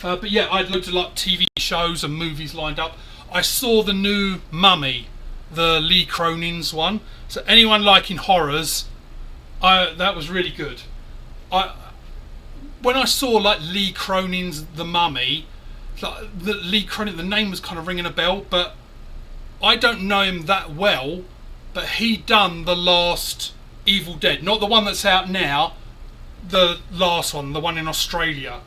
But yeah, I had loads of like TV shows and movies lined up. I saw the new Mummy, the Lee Cronin's one. So anyone liking horrors, that was really good. When I saw like Lee Cronin's The Mummy, like Lee Cronin, the name was kind of ringing a bell, but I don't know him that well. But he done the last Evil Dead, not the one that's out now, the last one, the one in Australia,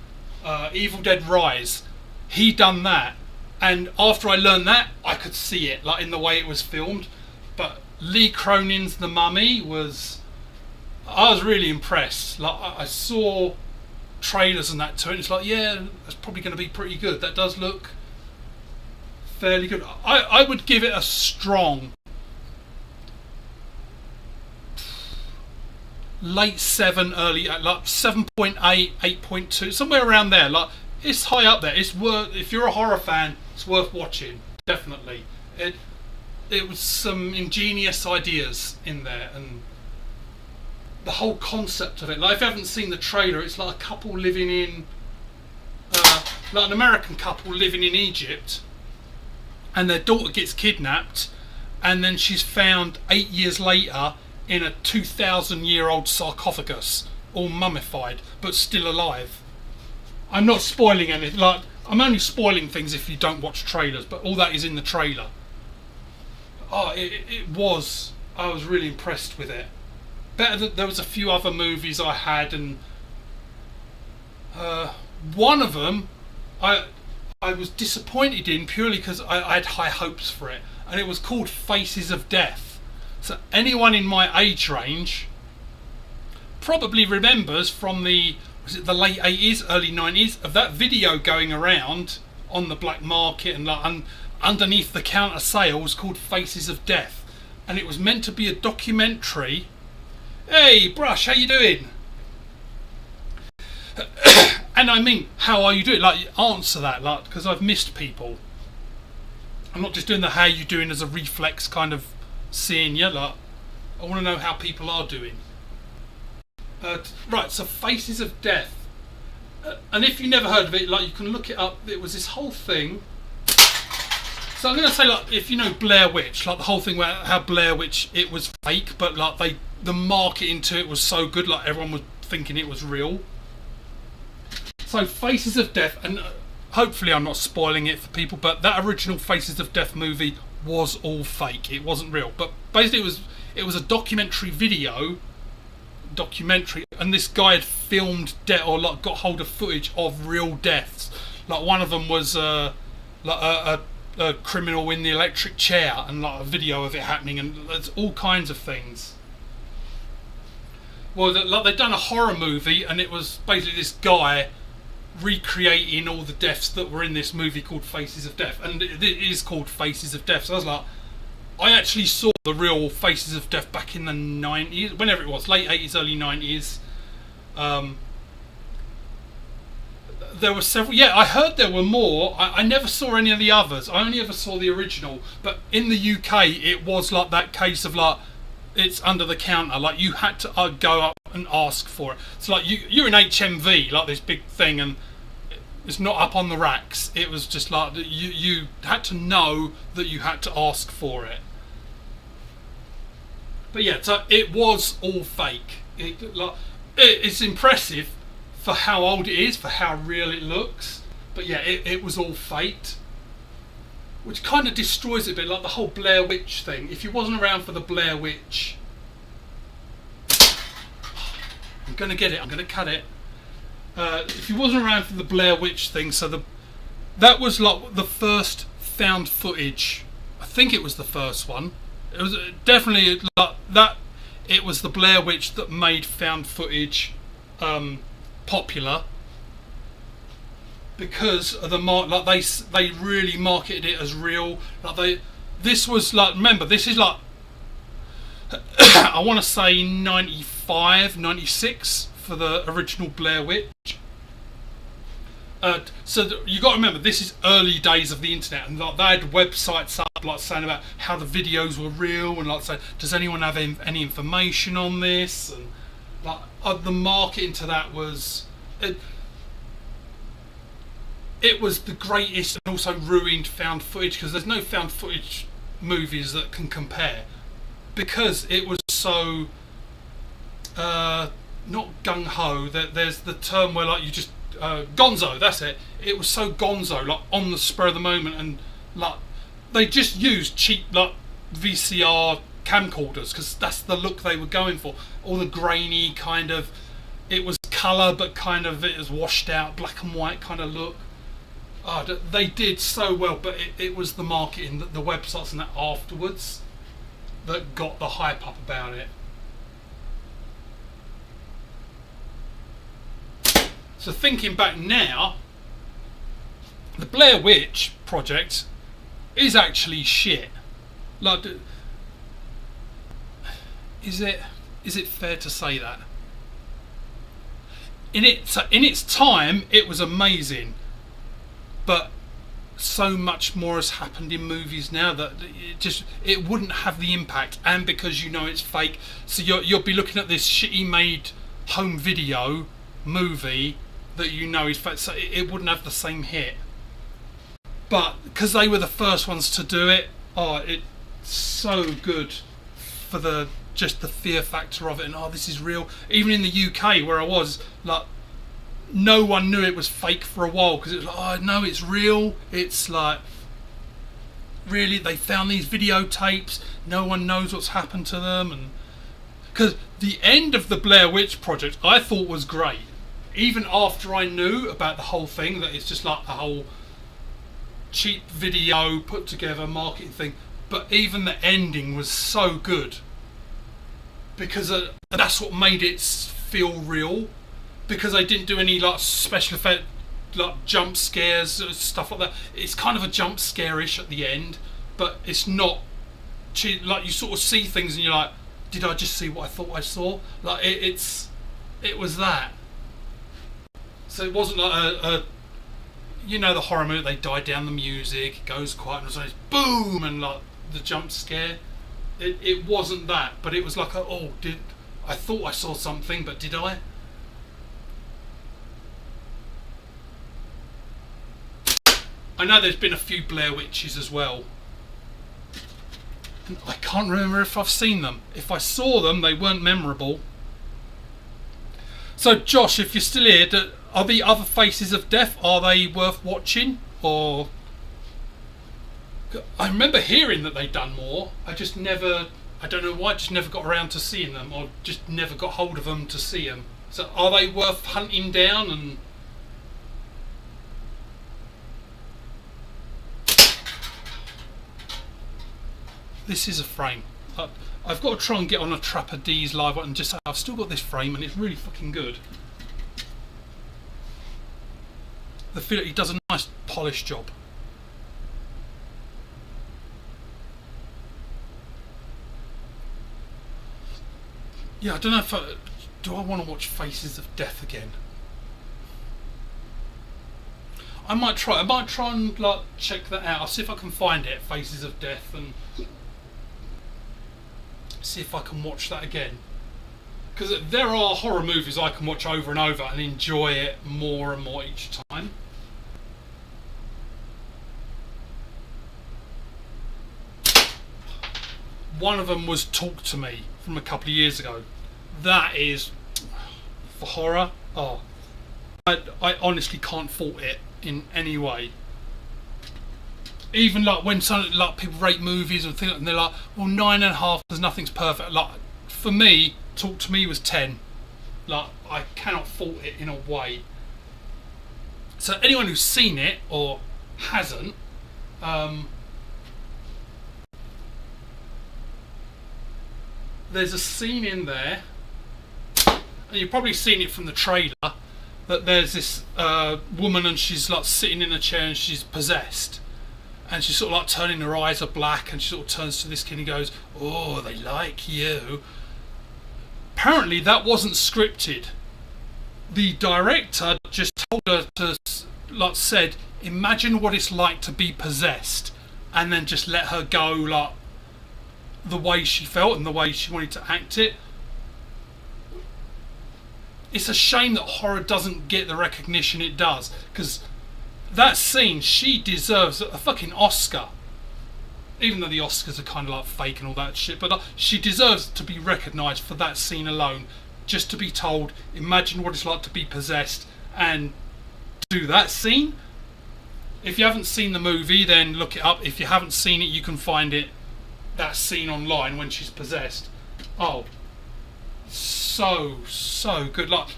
Evil Dead Rise. He done that, and after I learned that, I could see it like in the way it was filmed. But Lee Cronin's The Mummy I was really impressed. Like I saw trailers and that to it. It's like, yeah, that's probably going to be pretty good. That does look fairly good. I would give it a strong late 7, early like 7.8, 8.2, somewhere around there. Like it's high up there. It's worth, if you're a horror fan, it's worth watching. Definitely. It was some ingenious ideas in there, and the whole concept of it. Like if you haven't seen the trailer, it's like a couple living in, like an American couple living in Egypt, and their daughter gets kidnapped, and then she's found 8 years later in a 2,000-year-old sarcophagus, all mummified but still alive. I'm not spoiling anything. Like I'm only spoiling things if you don't watch trailers, but all that is in the trailer. I was really impressed with it. better than there was a few other movies I had, and one of them I was disappointed in purely because I had high hopes for it, and it was called Faces of Death. So anyone in my age range probably remembers from the late 80s, early 90s of that video going around on the black market and like underneath the counter sales called Faces of Death, and it was meant to be a documentary. Hey Brush, how you doing? And I mean, how are you doing? Like, answer that, like, because I've missed people. I'm not just doing the how you doing as a reflex kind of seeing you. Like, I want to know how people are doing. Right, so Faces of Death. And if you never heard of it, like, you can look it up. It was this whole thing. So I'm going to say, like, if you know Blair Witch, like the whole thing about how Blair Witch, it was fake, but like the marketing to it was so good, like everyone was thinking it was real. So Faces of Death, and hopefully I'm not spoiling it for people, but that original Faces of Death movie was all fake. It wasn't real. But basically it was a documentary, and this guy had filmed or like got hold of footage of real deaths. Like one of them was like a criminal in the electric chair, and like a video of it happening, and there's all kinds of things. Well, like they'd done a horror movie, and it was basically this guy recreating all the deaths that were in this movie called Faces of Death, and it is called Faces of Death. So I was like, I actually saw the real Faces of Death back in the 90s, whenever it was, late 80s, early 90s. There were several. Yeah, I heard there were more. I never saw any of the others. I only ever saw the original. But in the UK, it was like that case of like, it's under the counter. Like you had to go up and ask for it. It's like you're in HMV, like this big thing, and it's not up on the racks. It was just like you had to know that you had to ask for it. But yeah, so it was all fake. It's impressive for how old it is, for how real it looks. But yeah, it was all faked, which kind of destroys it a bit, like the whole Blair Witch thing. If you wasn't around for the Blair Witch, I'm gonna get it. I'm gonna cut it. If you wasn't around for the Blair Witch thing, so that was like the first found footage. I think it was the first one. It was definitely like that. It was the Blair Witch that made found footage popular, because of the like they really marketed it as real. Like this was like, remember, this is like I want to say 95, 96 for the original Blair Witch. So you got to remember, this is early days of the internet, and like they had websites up like saying about how the videos were real, and like saying, does anyone have any information on this? And like the marketing to that was it was the greatest, and also ruined found footage, because there's no found footage movies that can compare, because it was so not gung-ho. There's the term where like you just gonzo, that's it. It was so gonzo, like on the spur of the moment, and like they just used cheap like VCR camcorders, because that's the look they were going for. All the grainy kind of, it was colour, but kind of it was washed out, black and white kind of look. They did so well, but it was the marketing, the websites and that afterwards that got the hype up about it. So thinking back now, the Blair Witch Project is actually shit. Like, is it fair to say that? In its time, it was amazing, but so much more has happened in movies now that it wouldn't have the impact. And because you know it's fake, so you'll be looking at this shitty made home video movie that you know is fake, so it wouldn't have the same hit. But because they were the first ones to do it, it's so good for just the fear factor of it, and this is real. Even in the UK where I was, like, no one knew it was fake for a while, because it was like, no, it's real. It's like, really, they found these videotapes, no one knows what's happened to them. And because the end of the Blair Witch Project I thought was great. Even after I knew about the whole thing, that it's just like a whole cheap video put together marketing thing, but even the ending was so good, because that's what made it feel real, because they didn't do any like special effect, like jump scares, stuff like that. It's kind of a jump scare-ish at the end, but it's not like you sort of see things and you're like, did I just see what I thought I saw? Like it was that. So it wasn't like a the horror movie, they die down the music, it goes quiet and it's boom and like the jump scare. It wasn't that, but it was like I thought I saw something, but did I? I know there's been a few Blair Witches as well. And I can't remember if I've seen them. If I saw them, they weren't memorable. So Josh, if you're still here, are the other Faces of Death, are they worth watching? Or I remember hearing that they'd done more. I don't know why, I just never got around to seeing them, or just never got hold of them to see them. So are they worth hunting down? And this is a frame. I've got to try and get on a Trapper D's live and just say I've still got this frame and it's really fucking good. The feel he does a nice polished job. Yeah, I don't know if do I want to watch Faces of Death again. I might try and like check that out. I'll see if I can find it, Faces of Death, and see if I can watch that again. Because there are horror movies I can watch over and over and enjoy it more and more each time. One of them was Talk to Me from a couple of years ago. That is, for horror, I honestly can't fault it in any way. Even like when like people rate movies and things, and they're like, well, 9.5 because nothing's perfect. Like for me, Talk to Me was 10. Like I cannot fault it in a way. So anyone who's seen it or hasn't, there's a scene in there, and you've probably seen it from the trailer, that there's this woman and she's like sitting in a chair and she's possessed. And she's sort of like turning, her eyes are black, and she sort of turns to this kid and goes, "Oh, they like you." Apparently that wasn't scripted. The director just told her to, like, said, imagine what it's like to be possessed, and then just let her go like the way she felt and the way she wanted to act it. It's a shame that horror doesn't get the recognition it does, because that scene, she deserves a fucking Oscar. Even though the Oscars are kind of like fake and all that shit, but she deserves to be recognised for that scene alone. Just to be told, imagine what it's like to be possessed, and do that scene. If you haven't seen the movie, then look it up. If you haven't seen it, you can find it, that scene online when she's possessed. Oh, so good. Like,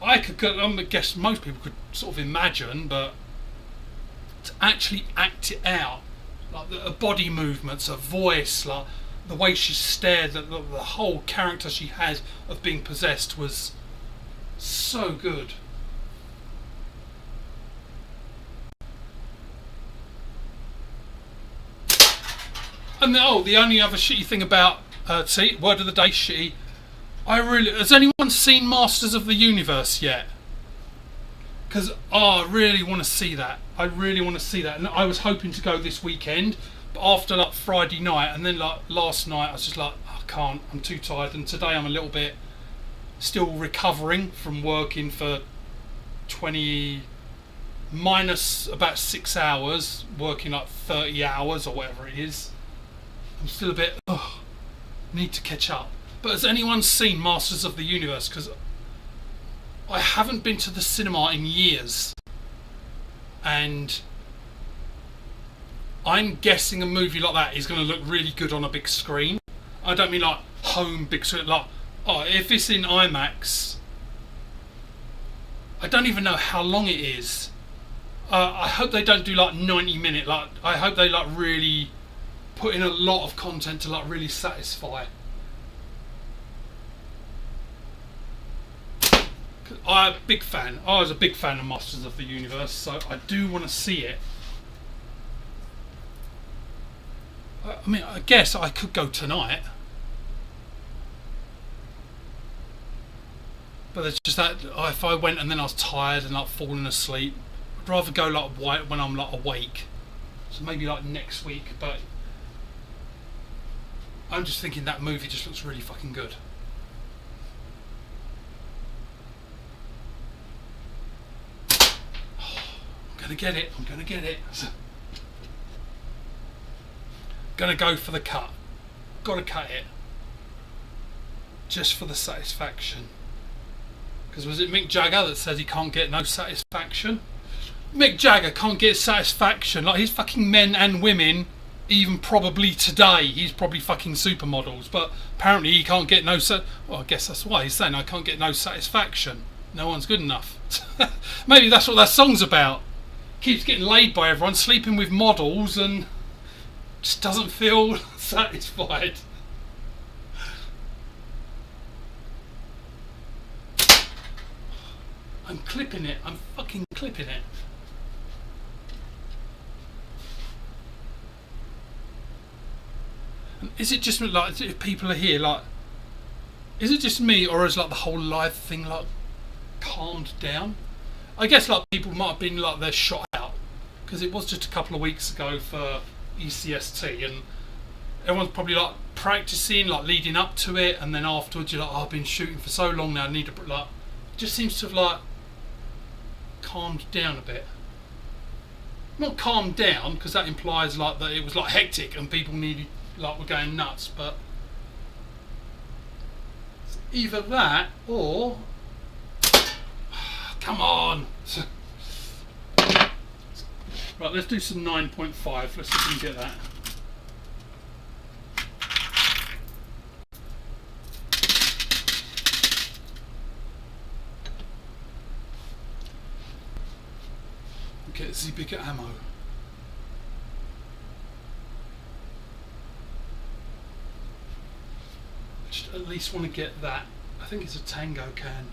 I guess most people could sort of imagine, but to actually act it out, like the body movements, her voice, like the way she stared, the whole character she has of being possessed was so good. And the only other shitty thing about word of the day, shitty. Has anyone seen Masters of the Universe yet? Because I really want to see that. And I was hoping to go this weekend, but after like Friday night and then like last night, I was just like, I can't, I'm too tired. And today I'm a little bit still recovering from working for 20 minus about 6 hours, working like 30 hours or whatever it is. I'm still a bit, need to catch up. But has anyone seen Masters of the Universe? Because I haven't been to the cinema in years, and I'm guessing a movie like that is going to look really good on a big screen. I don't mean like home big screen. Like, oh, if it's in IMAX, I don't even know how long it is. I hope they don't do like 90-minute. Like, I hope they like really put in a lot of content to like really satisfy. I'm a big fan. I was a big fan of Masters of the Universe, so I do want to see it. I mean, I guess I could go tonight, but there's just that if I went and then I was tired and like falling asleep, I'd rather go like white when I'm like awake. So maybe like next week. But I'm just thinking that movie just looks really fucking good. I'm gonna get it. Gonna go for the cut. Gotta cut it. Just for the satisfaction. Because was it Mick Jagger that says he can't get no satisfaction? Mick Jagger can't get satisfaction. Like, he's fucking men and women, even probably today, he's probably fucking supermodels. But apparently he can't get no well, I guess that's why he's saying I can't get no satisfaction. No one's good enough. Maybe that's what that song's about. Keeps getting laid by everyone, sleeping with models, and just doesn't feel satisfied. I'm clipping it. I'm fucking clipping it. And is it just like, if people are here, like, is it just me, or is like the whole live thing like calmed down? I guess like people might have been like they're shot out, because it was just a couple of weeks ago for ECST, and everyone's probably like practicing, like leading up to it, and then afterwards you're like, oh, I've been shooting for so long now, I need to like. It just seems to have like calmed down a bit. Not calmed down, because that implies like that it was like hectic and people needed like were going nuts, but it's either that or come on. Right, let's do some 9.5. Let's see if we can get that. Get the bigger ammo. I just at least want to get that. I think it's a Tango can.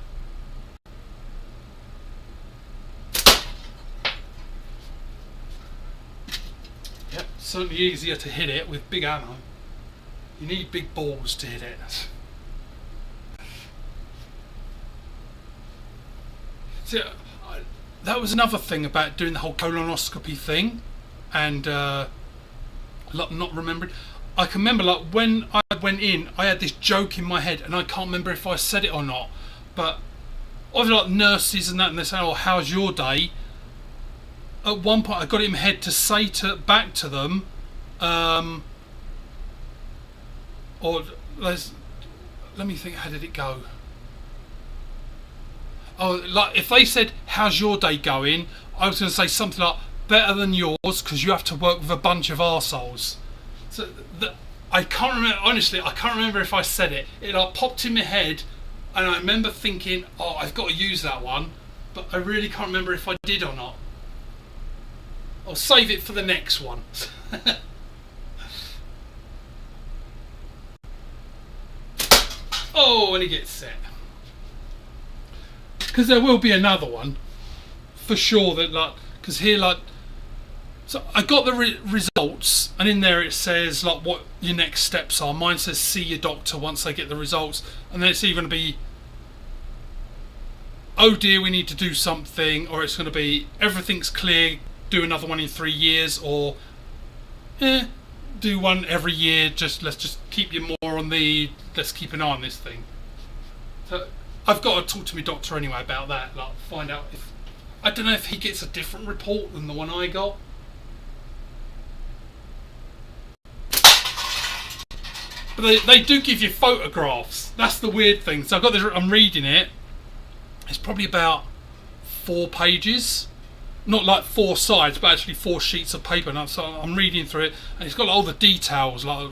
Yep, certainly easier to hit it with big ammo. You need big balls to hit it. See, that was another thing about doing the whole colonoscopy thing, and not remembering. I can remember like when I went in, I had this joke in my head, and I can't remember if I said it or not. But obviously, like nurses and that, and they say, "Oh, how's your day?" At one point, I got it in my head to say back to them, or let me think. How did it go? Oh, like if they said, "How's your day going?" I was going to say something like, "Better than yours, because you have to work with a bunch of arseholes." So I can't remember. Honestly, I can't remember if I said it. It like popped in my head, and I remember thinking, "Oh, I've got to use that one," but I really can't remember if I did or not. I'll save it for the next one. Oh, when it gets set. Because there will be another one, for sure. That like, because here like, so I got the results, and in there it says like what your next steps are. Mine says see your doctor once they get the results, and then it's either going to be, oh dear, we need to do something, or it's going to be everything's clear, do another one in 3 years, or do one every year. Let's just keep you more on the. Let's keep an eye on this thing. So I've got to talk to my doctor anyway about that. Like, find out if I don't know if he gets a different report than the one I got. But they do give you photographs. That's the weird thing. So I've got this. I'm reading it. It's probably about 4 pages. Not like 4 sides, but actually 4 sheets of paper. And so I'm reading through it, and it's got all the details, like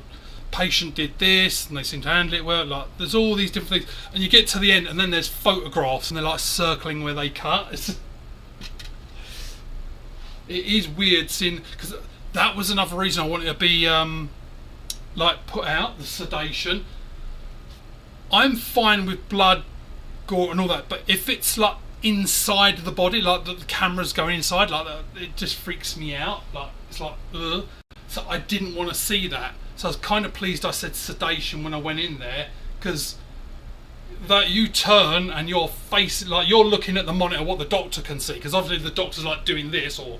patient did this and they seem to handle it well. Like there's all these different things, and you get to the end, and then there's photographs, and they're like circling where they cut. It is weird seeing, because that was another reason I wanted to be like put out, the sedation. I'm fine with blood, gore, and all that, but if it's like inside the body, like the camera's going inside, like that, it just freaks me out. Like it's like, ugh. So I didn't want to see that. So I was kind of pleased I said sedation when I went in there, because that you turn and your face, like you're looking at the monitor, what the doctor can see, because obviously the doctor's like doing this or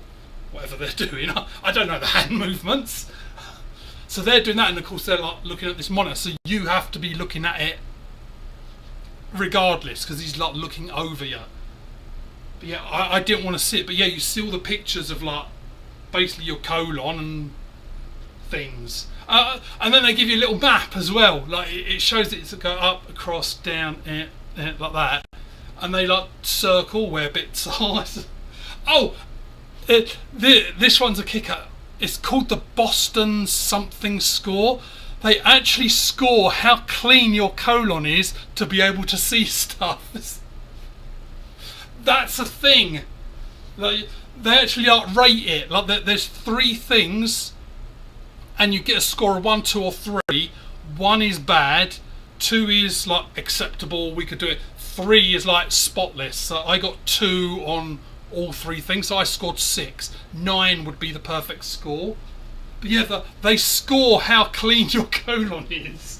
whatever they're doing. I don't know the hand movements. So they're doing that, and of course they're like looking at this monitor, so you have to be looking at it regardless, because he's like looking over you. But yeah, I didn't want to see it, but yeah, you see all the pictures of like basically your colon and things, and then they give you a little map as well, like it shows that it's go up, across, down, like that, and they like circle where bits are. Oh, this one's a kicker. It's called the Boston something score. They actually score how clean your colon is to be able to see stuff. That's a thing. Like, they actually like rate it. Like there's 3 things, and you get a score of 1, 2, or 3. 1 is bad, 2 is like acceptable, we could do it. 3 is like spotless. So I got 2 on all 3 things, so I scored 6. 9 would be the perfect score. But yeah, they score how clean your colon is.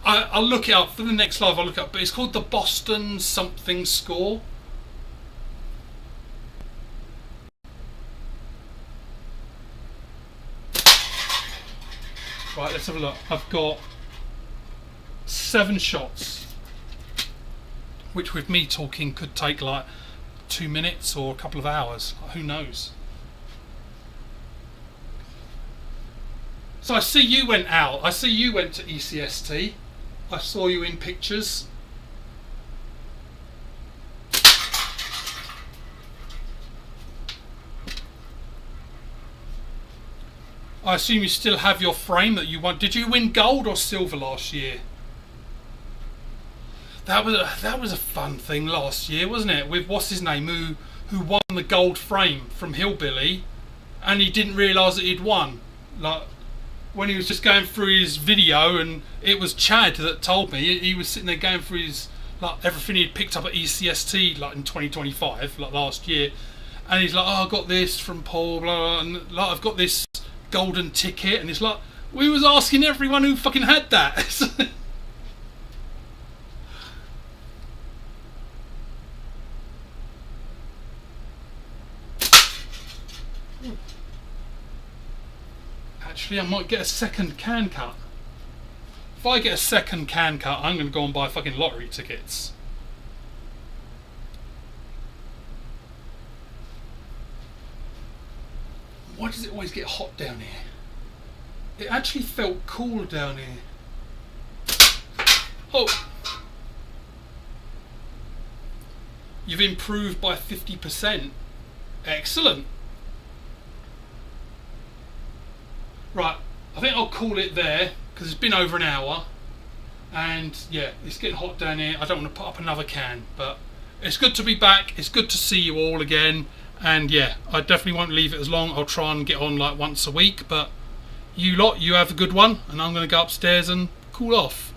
I'll look it up for the next live. I'll look it up, but it's called the Boston something score. Right, let's have a look. I've got 7 shots, which with me talking could take like 2 minutes or a couple of hours. Who knows? So I see you went out. I see you went to ECST. I saw you in pictures. I assume you still have your frame that you won. Did you win gold or silver last year? That was a fun thing last year, wasn't it? With what's his name, who won the gold frame from Hillbilly, and he didn't realise that he'd won. Like when he was just going through his video, and it was Chad that told me he was sitting there going through his like everything he'd picked up at ECST like in 2025, like last year, and he's like, oh, I got this from Paul, blah, blah, and like I've got this golden ticket, and it's like we was asking everyone who fucking had that. Actually, I might get a second can cut. If I get a second can cut, I'm going to go and buy fucking lottery tickets. Why does it always get hot down here? It actually felt cool down here. Oh! You've improved by 50%. Excellent. Right, I think I'll call it there, because it's been over an hour, and yeah, it's getting hot down here. I don't want to put up another can, but it's good to be back. It's good to see you all again, and yeah, I definitely won't leave it as long. I'll try and get on like once a week, but you lot, you have a good one, and I'm going to go upstairs and cool off.